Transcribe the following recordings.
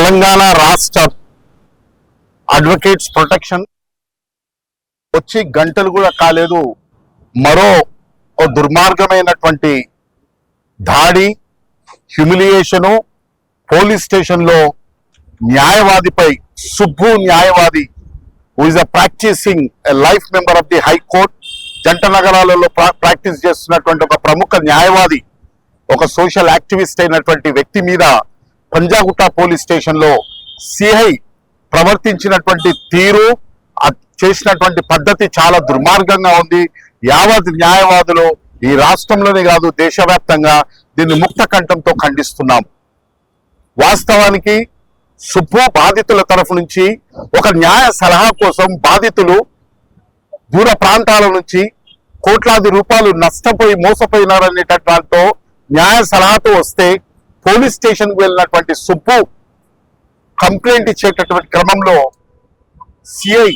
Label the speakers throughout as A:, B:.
A: తెలంగాణ రాష్ట్ర advocates protection వచ్చి గంటలు కూడా కాలేదు, మరో దుర్మార్గమైనటువంటి దాడి, హ్యూమిలియేషను పోలీస్ స్టేషన్లో న్యాయవాదిపై, సుబ్బు న్యాయవాది who is a practising life member of the high court, జంట నగరాలలో ప్రాక్టీస్ చేస్తున్నటువంటి ఒక ప్రముఖ న్యాయవాది, ఒక సోషల్ యాక్టివిస్ట్ అయినటువంటి వ్యక్తి మీద పంజాగుట్ట పోలీస్ స్టేషన్ లో సిఐ ప్రవర్తించినటువంటి తీరు, చేసినటువంటి పద్ధతి చాలా దుర్మార్గంగా ఉంది. యావత్ న్యాయవాదులు ఈ రాష్ట్రంలోనే కాదు దేశవ్యాప్తంగా దీన్ని ముక్త కంఠంతో ఖండిస్తున్నాం. వాస్తవానికి సుబ్బు బాధితుల తరఫు నుంచి ఒక న్యాయ సలహా కోసం బాధితులు దూర ప్రాంతాల నుంచి కోట్లాది రూపాయలు నష్టపోయి మోసపోయినారనేటటువంటి న్యాయ సలహాతో వస్తే పోలీస్ స్టేషన్ కు వెళ్ళినటువంటి సుబ్బు కంప్లైంట్ ఇచ్చేటటువంటి క్రమంలో సిఐ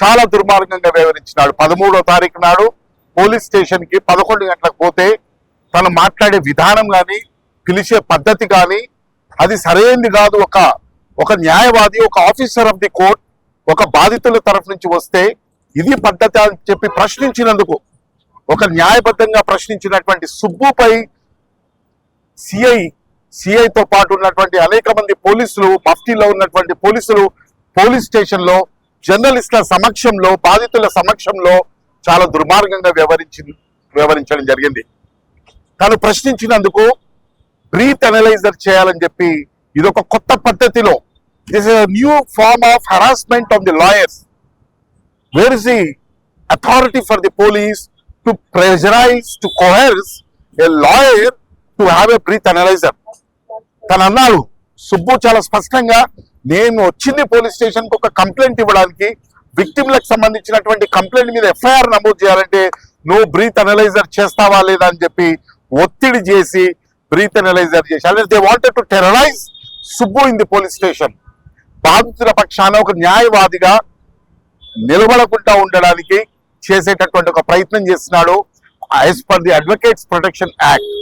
A: చాలా దుర్మార్గంగా వ్యవహరించినాడు. 13వ తారీఖు నాడు పోలీస్ స్టేషన్ కి 11 గంటలకు పోతే తను మాట్లాడే విధానం కానీ, పిలిచే పద్ధతి కానీ అది సరైనది కాదు. ఒక న్యాయవాది, ఒక ఆఫీసర్ ఆఫ్ ది కోర్ట్ ఒక బాధితుల తరఫు నుంచి వస్తే ఇది పద్ధతి అని చెప్పి ప్రశ్నించినందుకు, ఒక న్యాయబద్ధంగా ప్రశ్నించినటువంటి సుబ్బుపై సిఐతో పాటు ఉన్నటువంటి అనేక మంది పోలీసులు, మఫ్టీలో ఉన్నటువంటి పోలీసులు పోలీస్ స్టేషన్ లో జర్నలిస్టుల సమక్షంలో, బాధితుల సమక్షంలో చాలా దుర్మార్గంగా వ్యవహరించడం జరిగింది. తను ప్రశ్నించినందుకు బ్రీత్ అనలైజర్ చేయాలని చెప్పి ఇదొక కొత్త పద్ధతిలో, this is new form of harassment of the lawyers. Where is the authority for the police to pressurise, to coerce a lawyer to have a breath analyser? తను అన్నాడు, సుబ్బు చాలా స్పష్టంగా, నేను వచ్చింది పోలీస్ స్టేషన్ కు ఒక కంప్లైంట్ ఇవ్వడానికి, విక్టిమ్లకు సంబంధించినటువంటి కంప్లైంట్ మీద ఎఫ్ఐఆర్ నమోదు చేయాలంటే నువ్వు బ్రీత్ అనలైజర్ చేస్తావా లేదా అని చెప్పి ఒత్తిడి చేసి బ్రీత్ అనలైజర్ చేసి, అంటే they wanted to terrorise Subbu in the police station. బాధితుల పక్షాన ఒక న్యాయవాదిగా నిలబడకుండా ఉండడానికి చేసేటటువంటి ఒక ప్రయత్నం చేస్తున్నాడు. As per the advocates protection act,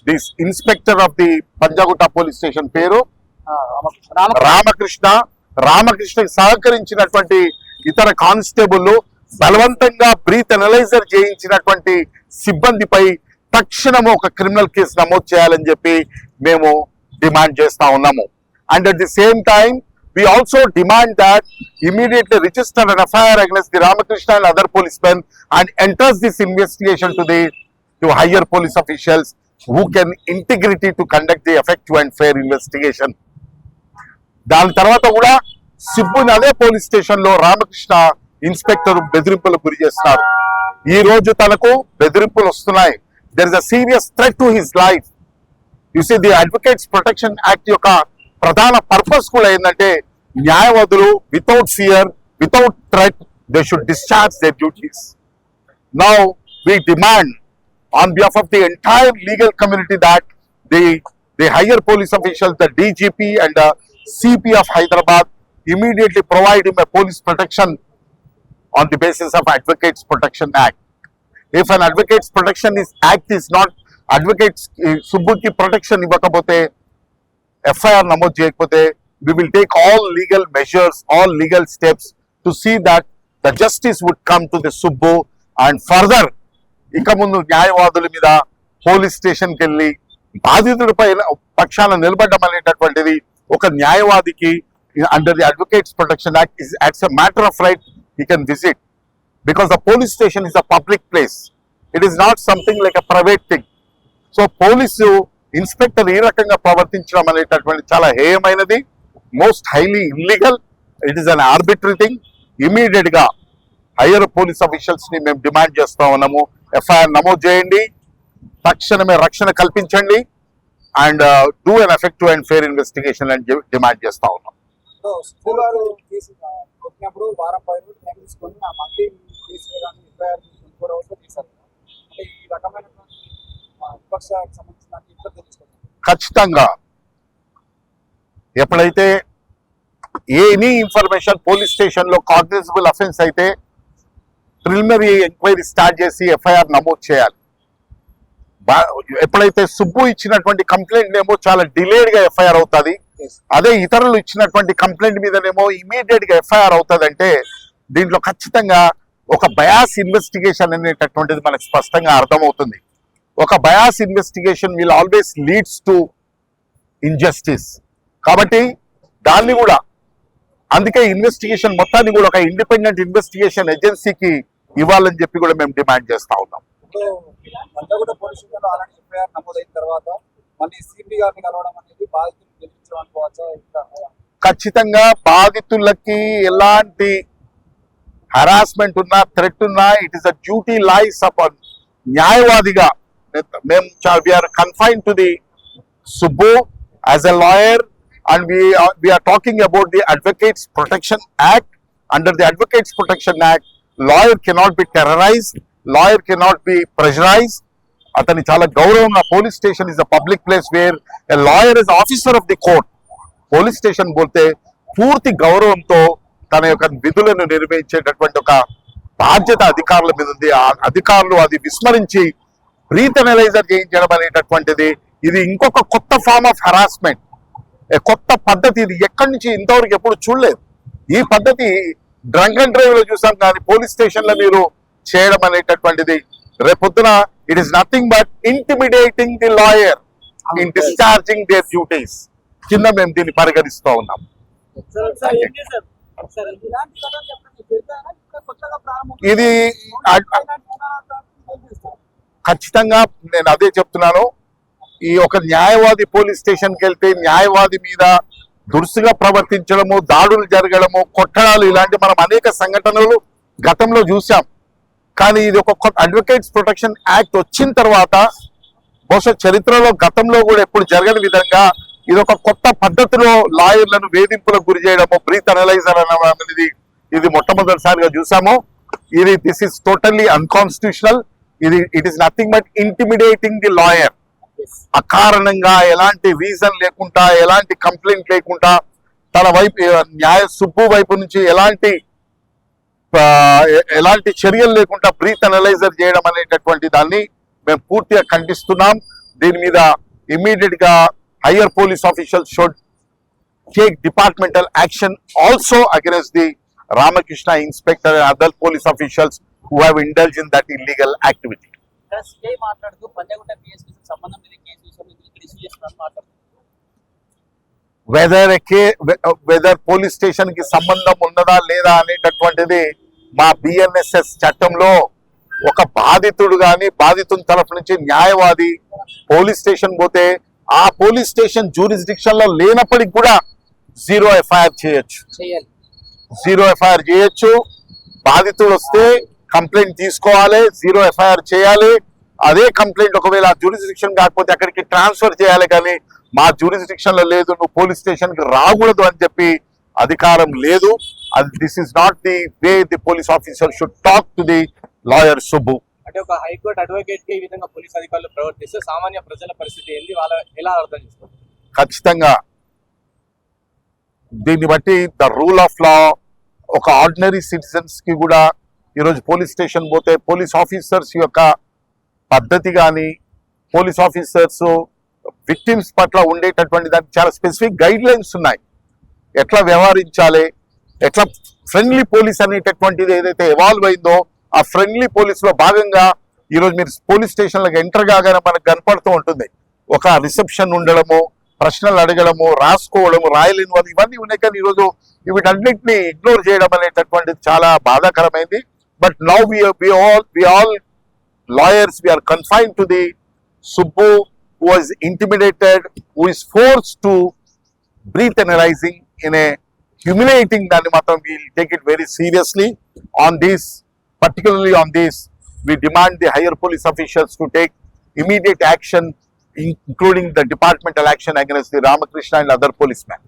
A: this inspector of the Panjagutta police station పేరు రామకృష్ణకి సహకరించినటువంటి ఇతర కానిస్టేబుల్ బలవంతంగా బ్రీత్ అనలైజర్ చేయించినటువంటి సిబ్బందిపై తక్షణము ఒక క్రిమినల్ కేసు నమోదు చేయాలని చెప్పి మేము డిమాండ్ చేస్తా ఉన్నాము. And at the same time we also demand that immediately register an FIR against the Ramakrishna and other policemen and enters this investigation to higher police officials who can integrity to conduct the effective and fair investigation. దాని తర్వాత కూడా సిబ్బుని అదే police station లో Ramakrishna inspector బెదిరింపులకు గురి చేస్తున్నారు. ఈ రోజు తనకు బెదిరింపులు వస్తున్నాయి. there is a serious threat to his life. You see, the Advocates Protection Act యొక్క ప్రధాన పర్పస్ కూడా ఏంటంటే న్యాయవాదులు without fear, without threat they should discharge there duties. Now we demand on behalf of the entire legal community that the higher police officials, the DGP and the CP of Hyderabad immediately provide him a police protection on the basis of Advocates Protection Act. If an Advocates Protection Act is not, advocates Subbuki protection ఇవ్వకపోతే, FIR నమోదు చేయకపోతే, we will take all legal measures, all legal steps to see that the justice would come to the Subbu. And further, ఇక ముందు న్యాయవాదుల మీద police స్టేషన్కి వెళ్ళి బాధితుడిపై పక్షాన నిలబడడం అనేటటువంటిది ఒక న్యాయవాదికి under the advocates protection act is as a matter of right he can visit, because the police station is a public place. It is not something like a private thing. So police inspector ఈ రకంగా ప్రవర్తించడం అనేటటువంటి చాలా హేయమైనది, most highly illegal. It is an arbitrary thing. Immediate గా higher police officials ని మేము demand చేస్తా ఉన్నాము, ఎఫ్ఐఆర్ నమోదు చేయండి, తక్షణమే రక్షణ కల్పించండి, and do an effective and fair investigation అని డిమాండ్ చేస్తా ఉన్నాం. ఖచ్చితంగా ఎప్పుడైతే ఎనీ ఇన్ఫర్మేషన్ పోలీస్ స్టేషన్ లో కాగ్నిజబుల్ అఫెన్స్ అయితే ప్రిలిమినరీ ఎంక్వైరీ స్టార్ట్ చేసి ఎఫ్ఐఆర్ నమోదు చేయాలి. ఎప్పుడైతే సుబ్బు ఇచ్చినటువంటి కంప్లైంట్ ఏమో చాలా డిలేడ్ గా ఎఫ్ఐఆర్ అవుతుంది. అదే ఇతరులు ఇచ్చినటువంటి కంప్లైంట్ మీదనేమో ఇమీడియట్ గా ఎఫ్ఐఆర్ అవుతుందంటే దీంట్లో ఖచ్చితంగా ఒక బయాస్ ఇన్వెస్టిగేషన్ అనేటటువంటిది మనకు స్పష్టంగా అర్థమవుతుంది. ఒక bias investigation will always leads to injustice. కాబట్టి దాన్ని కూడా అందుకే ఇన్వెస్టిగేషన్ మొత్తాన్ని కూడా ఒక ఇండిపెండెంట్ ఇన్వెస్టిగేషన్ ఏజెన్సీకి ఇవ్వాలని చెప్పి కూడా మేము డిమాండ్ చేస్తా ఉన్నాం. ఖచ్చితంగా బాధితులకి ఎలాంటి హరాస్మెంట్ ఉన్నా థ్రెట్ ఉన్నా it is a duty lies upon న్యాయవాదిగా మేము we are confine to the Subbu as a lawyer, and we are talking about the Advocates Protection Act. Under the Advocates Protection Act, lawyer cannot be terrorized, lawyer cannot be pressurized. Atani chala gauravanga, police station is a public place where a lawyer is officer of the court. Police station bolte పూర్తి గౌరవంతో తన యొక్క విధులను నిర్వహించేటటువంటి ఒక బాధ్యత అధికారుల మీద ఉంది. ఆ అధికారులు అది విస్మరించి బ్రీత్ అనలైజర్ చేయించడం అనేటటువంటిది ఇది ఇంకొక కొత్త ఫార్మ్ ఆఫ్ హరాస్మెంట్, కొత్త పద్ధతి. ఇది ఎక్కడి నుంచి ఇంతవరకు ఎప్పుడు చూడలేదు. ఈ పద్ధతి డ్రంక్ అండ్ డ్రైవ్ లో చూసాం, కానీ పోలీస్ స్టేషన్ లో మీరు చేయడం అనేటటువంటిది రేపొద్దున it is nothing but intimidating the lawyer in discharging there duties కింద మేము దీన్ని పరిగణిస్తూ ఉన్నాం. ఇది ఖచ్చితంగా నేను అదే చెప్తున్నాను. ఈ ఒక న్యాయవాది పోలీస్ స్టేషన్కి వెళ్తే న్యాయవాది మీద దురుసుగా ప్రవర్తించడము, దాడులు జరగడము, కొట్టడాలు ఇలాంటి మనం అనేక సంఘటనలు గతంలో చూసాం. కానీ ఇది ఒక అడ్వకేట్స్ ప్రొటెక్షన్ యాక్ట్ వచ్చిన తర్వాత బహుశా చరిత్రలో గతంలో కూడా ఎప్పుడు జరగని విధంగా ఇది ఒక కొత్త పద్ధతిలో లాయర్లను వేధింపులకు గురి చేయడము, బ్రీత్ అనలైజర్ అనేది ఇది మొట్టమొదటిసారిగా చూసాము. This is totally unconstitutional. It is nothing but intimidating the lawyer. అకారణంగా ఎలాంటి రీజన్ లేకుండా, ఎలాంటి కంప్లైంట్ లేకుండా తన వైపు సుబ్బు వైపు నుంచి ఎలాంటి చర్యలు లేకుండా బ్రీత్ అనలైజర్ చేయడం అనేటటువంటి దాన్ని మేము పూర్తిగా ఖండిస్తున్నాం. దీని మీద ఇమ్మీడియట్ గా higher police officials should take departmental action also against the Ramakrishna inspector and other police officials who have indulged in that illegal activity. Whether police station ki sambandham unnada leda అనేటటువంటిది మా BNSS చట్టంలో ఒక బాధితుడు గాని బాధితుని తరఫు నుంచి న్యాయవాది police station పోతే ఆ పోలీస్ స్టేషన్ జ్యూరిస్డిక్షన్ లో లేనప్పటికి కూడా జీరో ఎఫ్ఐఆర్ చేయొచ్చు. బాధితుడు వస్తే కంప్లైంట్ తీసుకోవాలి, జీరో ఎఫ్ఐఆర్ చేయాలి. అదే కంప్లైంట్ ఒకవేళ జ్యూరిస్డిక్షన్ కాకపోతే అక్కడికి ట్రాన్స్ఫర్ చేయాలి. కానీ మా జ్యూరిస్డిక్షన్ లో లేదు, నువ్వు పోలీస్ స్టేషన్ కి రాకూడదు అని చెప్పి అధికారం లేదు. This is not the way the police officer should talk to the lawyer Subbu.
B: అంటే ఒక హైకోర్టు అడ్వకేట్ కి ఈ విధంగా పోలీస్ అధికారులు ప్రవర్తిస్తే సామాన్య ప్రజల పరిస్థితి ఏంది, వాళ్ళ ఎలా అర్థం చేసుకోవాలి?
A: ఖచ్చితంగా దీన్ని బట్టి ద రూల్ ఆఫ్ లా ఒక ఆర్డినరీ సిటిజన్స్ కి కూడా ఈరోజు పోలీస్ స్టేషన్ పోతే పోలీస్ ఆఫీసర్స్ యొక్క పద్ధతి కానీ పోలీస్ ఆఫీసర్స్ విక్టిమ్స్ పట్ల ఉండేటటువంటి దానికి చాలా స్పెసిఫిక్ గైడ్ లైన్స్ ఉన్నాయి. ఎట్లా వ్యవహరించాలి, ఎట్లా ఫ్రెండ్లీ పోలీస్ అనేటటువంటిది ఏదైతే ఎవాల్వ్ అయిందో ఆ ఫ్రెండ్లీ పోలీస్ లో భాగంగా ఈరోజు మీరు పోలీస్ స్టేషన్లకు ఎంటర్ కాగానే మనకు కనపడుతూ ఉంటుంది. ఒక రిసెప్షన్ ఉండడము, ప్రశ్నలు అడగడము, రాసుకోవడము, రాయలేని వాళ్ళు ఇవన్నీ ఉన్నాయి. కానీ ఈరోజు వీటన్నిటిని ఇగ్నోర్ చేయడం అనేటటువంటిది చాలా బాధాకరమైంది. But now we all lawyers, we are confined to the Subbu who was intimidated, who is forced to breathe analyzing in a humiliating దాన్ని మాత్రం we'll take it very seriously. Particularly on this, we demand the higher police officials to take immediate action, including the departmental action against the Ramakrishna and other policemen.